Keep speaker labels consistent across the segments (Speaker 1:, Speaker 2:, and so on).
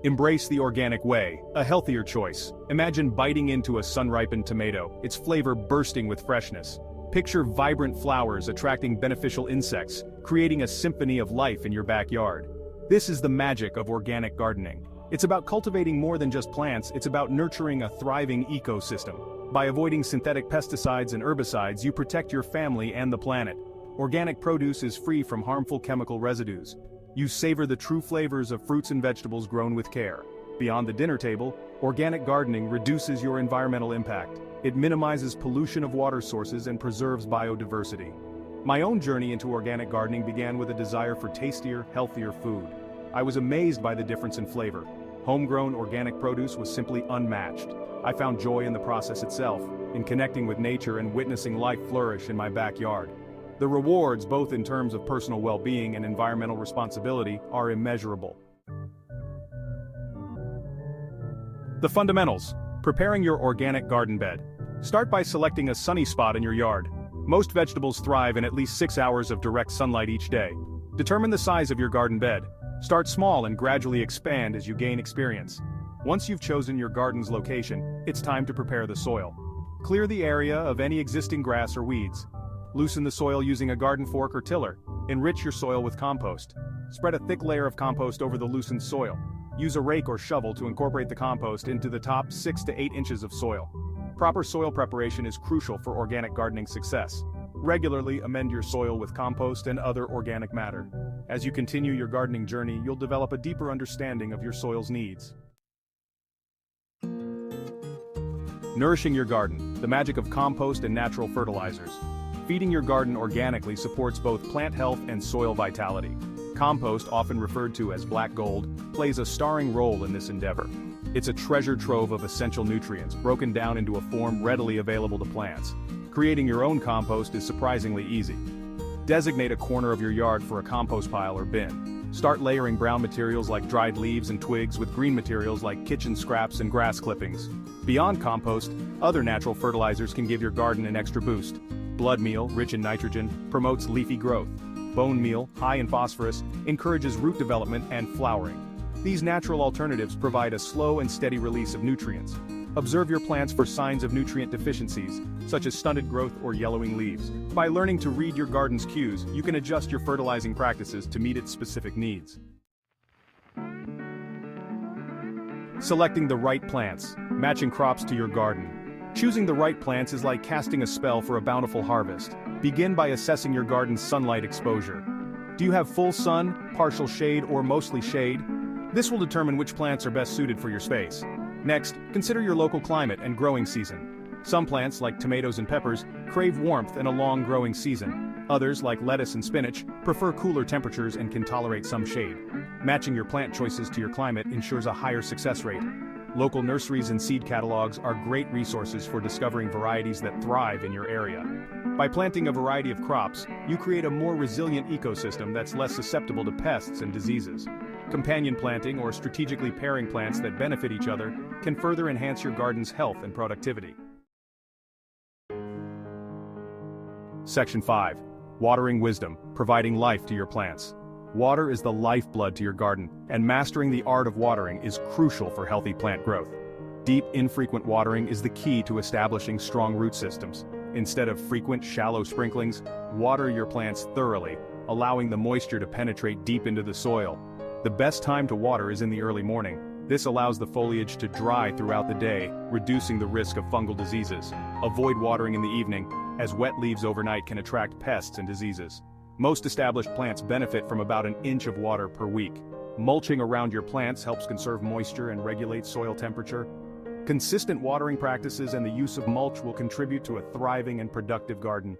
Speaker 1: Embrace the organic way, a healthier choice. Imagine biting into a sun-ripened tomato, its flavor bursting with freshness. Picture vibrant flowers attracting beneficial insects, creating a symphony of life in your backyard. This is the magic of organic gardening. It's about cultivating more than just plants, it's about nurturing a thriving ecosystem. By avoiding synthetic pesticides and herbicides, you protect your family and the planet. Organic produce is free from harmful chemical residues. You savor the true flavors of fruits and vegetables grown with care. Beyond the dinner table, organic gardening reduces your environmental impact. It minimizes pollution of water sources and preserves biodiversity. My own journey into organic gardening began with a desire for tastier, healthier food. I was amazed by the difference in flavor. Homegrown organic produce was simply unmatched. I found joy in the process itself, in connecting with nature and witnessing life flourish in my backyard. The rewards, both in terms of personal well-being and environmental responsibility, are immeasurable. The fundamentals. Preparing your organic garden bed. Start by selecting a sunny spot in your yard. Most vegetables thrive in at least 6 hours of direct sunlight each day. Determine the size of your garden bed. Start small and gradually expand as you gain experience. Once you've chosen your garden's location, it's time to prepare the soil. Clear the area of any existing grass or weeds. Loosen the soil using a garden fork or tiller. Enrich your soil with compost. Spread a thick layer of compost over the loosened soil. Use a rake or shovel to incorporate the compost into the top 6 to 8 inches of soil. Proper soil preparation is crucial for organic gardening success. Regularly amend your soil with compost and other organic matter. As you continue your gardening journey, you'll develop a deeper understanding of your soil's needs. Nourishing your garden, the magic of compost and natural fertilizers. Feeding your garden organically supports both plant health and soil vitality. Compost, often referred to as black gold, plays a starring role in this endeavor. It's a treasure trove of essential nutrients, broken down into a form readily available to plants. Creating your own compost is surprisingly easy. Designate a corner of your yard for a compost pile or bin. Start layering brown materials like dried leaves and twigs with green materials like kitchen scraps and grass clippings. Beyond compost, other natural fertilizers can give your garden an extra boost. Blood meal, rich in nitrogen, promotes leafy growth. Bone meal, high in phosphorus, encourages root development and flowering. These natural alternatives provide a slow and steady release of nutrients. Observe your plants for signs of nutrient deficiencies, such as stunted growth or yellowing leaves. By learning to read your garden's cues, you can adjust your fertilizing practices to meet its specific needs. Selecting the right plants, matching crops to your garden. Choosing the right plants is like casting a spell for a bountiful harvest. Begin by assessing your garden's sunlight exposure. Do you have full sun, partial shade, or mostly shade? This will determine which plants are best suited for your space. Next, consider your local climate and growing season. Some plants, like tomatoes and peppers, crave warmth and a long growing season. Others, like lettuce and spinach, prefer cooler temperatures and can tolerate some shade. Matching your plant choices to your climate ensures a higher success rate. Local nurseries and seed catalogs are great resources for discovering varieties that thrive in your area. By planting a variety of crops, you create a more resilient ecosystem that's less susceptible to pests and diseases. Companion planting or strategically pairing plants that benefit each other can further enhance your garden's health and productivity. Section 5. Watering wisdom, providing life to your plants. Water is the lifeblood to your garden, and mastering the art of watering is crucial for healthy plant growth. Deep, infrequent watering is the key to establishing strong root systems. Instead of frequent, shallow sprinklings, water your plants thoroughly, allowing the moisture to penetrate deep into the soil. The best time to water is in the early morning. This allows the foliage to dry throughout the day, reducing the risk of fungal diseases. Avoid watering in the evening, as wet leaves overnight can attract pests and diseases. Most established plants benefit from about an inch of water per week. Mulching around your plants helps conserve moisture and regulate soil temperature. Consistent watering practices and the use of mulch will contribute to a thriving and productive garden.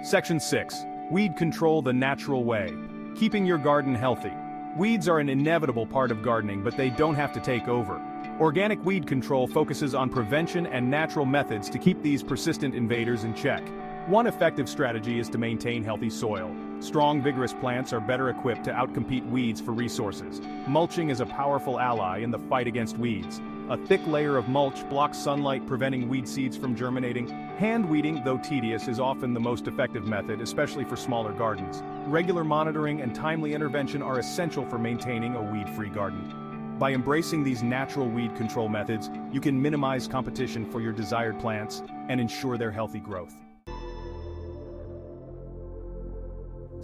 Speaker 1: Section 6. Weed control the natural way. Keeping your garden healthy. Weeds are an inevitable part of gardening, but they don't have to take over. Organic weed control focuses on prevention and natural methods to keep these persistent invaders in check. One effective strategy is to maintain healthy soil. Strong, vigorous plants are better equipped to outcompete weeds for resources. Mulching is a powerful ally in the fight against weeds. A thick layer of mulch blocks sunlight, preventing weed seeds from germinating. Hand weeding, though tedious, is often the most effective method, especially for smaller gardens. Regular monitoring and timely intervention are essential for maintaining a weed-free garden. By embracing these natural weed control methods, you can minimize competition for your desired plants and ensure their healthy growth.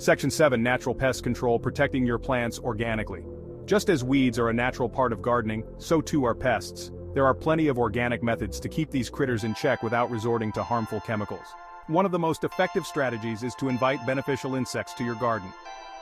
Speaker 1: Section 7. Natural Pest Control, protecting your plants organically. Just as weeds are a natural part of gardening, so too are pests. There are plenty of organic methods to keep these critters in check without resorting to harmful chemicals. One of the most effective strategies is to invite beneficial insects to your garden.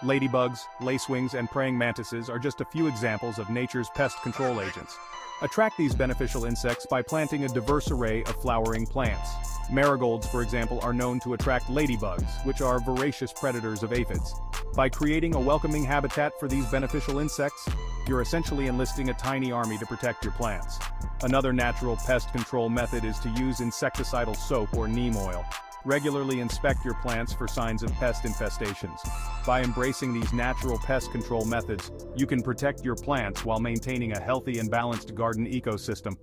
Speaker 1: Ladybugs, lacewings, and praying mantises are just a few examples of nature's pest control agents. Attract these beneficial insects by planting a diverse array of flowering plants. Marigolds, for example, are known to attract ladybugs, which are voracious predators of aphids. By creating a welcoming habitat for these beneficial insects, you're essentially enlisting a tiny army to protect your plants. Another natural pest control method is to use insecticidal soap or neem oil. Regularly inspect your plants for signs of pest infestations. By embracing these natural pest control methods, you can protect your plants while maintaining a healthy and balanced garden ecosystem.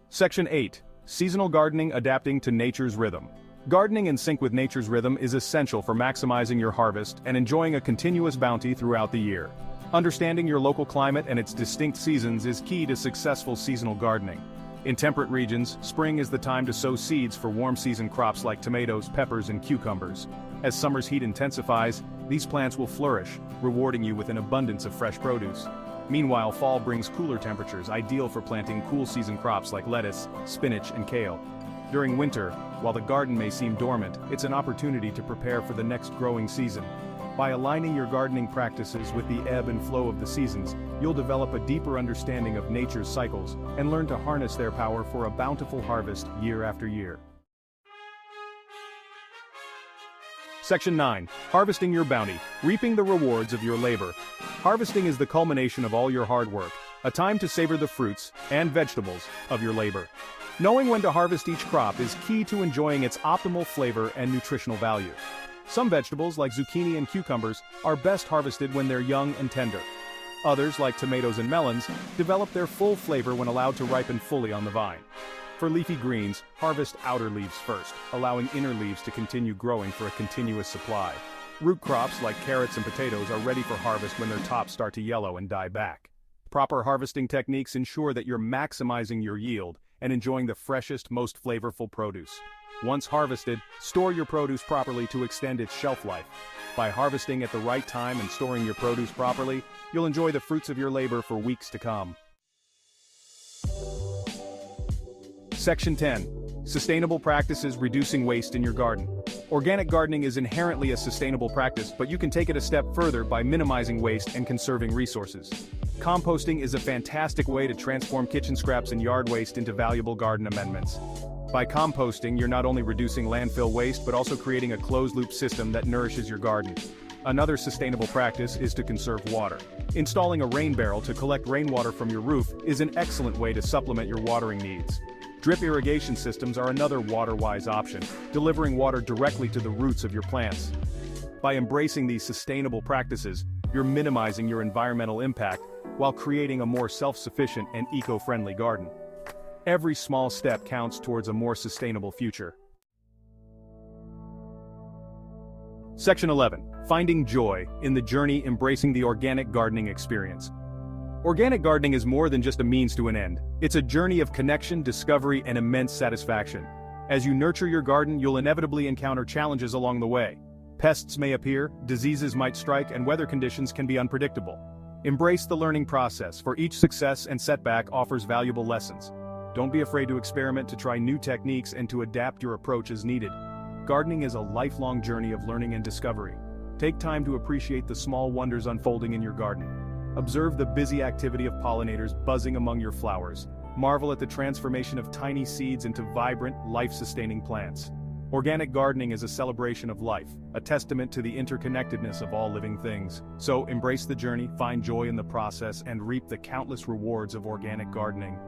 Speaker 1: Section 8. Seasonal gardening, adapting to nature's rhythm. Gardening in sync with nature's rhythm is essential for maximizing your harvest and enjoying a continuous bounty throughout the year. Understanding your local climate and its distinct seasons is key to successful seasonal gardening. In temperate regions, spring is the time to sow seeds for warm season crops like tomatoes, peppers, and cucumbers. As summer's heat intensifies, these plants will flourish, rewarding you with an abundance of fresh produce. Meanwhile, fall brings cooler temperatures, ideal for planting cool season crops like lettuce, spinach, and kale. During winter, while the garden may seem dormant, it's an opportunity to prepare for the next growing season. By aligning your gardening practices with the ebb and flow of the seasons, you'll develop a deeper understanding of nature's cycles and learn to harness their power for a bountiful harvest year after year. Section 9. Harvesting your bounty, reaping the rewards of your labor. Harvesting is the culmination of all your hard work, a time to savor the fruits and vegetables of your labor. Knowing when to harvest each crop is key to enjoying its optimal flavor and nutritional value. Some vegetables, like zucchini and cucumbers, are best harvested when they're young and tender. Others, like tomatoes and melons, develop their full flavor when allowed to ripen fully on the vine. For leafy greens, harvest outer leaves first, allowing inner leaves to continue growing for a continuous supply. Root crops, like carrots and potatoes, are ready for harvest when their tops start to yellow and die back. Proper harvesting techniques ensure that you're maximizing your yield and enjoying the freshest, most flavorful produce. Once harvested, store your produce properly to extend its shelf life. By harvesting at the right time and storing your produce properly, you'll enjoy the fruits of your labor for weeks to come. Section 10. Sustainable practices, reducing waste in your garden. Organic gardening is inherently a sustainable practice, but you can take it a step further by minimizing waste and conserving resources. Composting is a fantastic way to transform kitchen scraps and yard waste into valuable garden amendments. By composting, you're not only reducing landfill waste but also creating a closed-loop system that nourishes your garden. Another sustainable practice is to conserve water. Installing a rain barrel to collect rainwater from your roof is an excellent way to supplement your watering needs. Drip irrigation systems are another water-wise option, delivering water directly to the roots of your plants. By embracing these sustainable practices, you're minimizing your environmental impact while creating a more self-sufficient and eco-friendly garden. Every small step counts towards a more sustainable future. Section 11. Finding joy in the journey, embracing the organic gardening experience. Organic gardening is more than just a means to an end. It's a journey of connection, discovery, and immense satisfaction. As you nurture your garden, you'll inevitably encounter challenges along the way. Pests may appear, diseases might strike, and weather conditions can be unpredictable. Embrace the learning process, for each success and setback offers valuable lessons. Don't be afraid to experiment, to try new techniques, and to adapt your approach as needed. Gardening is a lifelong journey of learning and discovery. Take time to appreciate the small wonders unfolding in your garden. Observe the busy activity of pollinators buzzing among your flowers. Marvel at the transformation of tiny seeds into vibrant, life-sustaining plants. Organic gardening is a celebration of life, a testament to the interconnectedness of all living things. So embrace the journey, find joy in the process, and reap the countless rewards of organic gardening.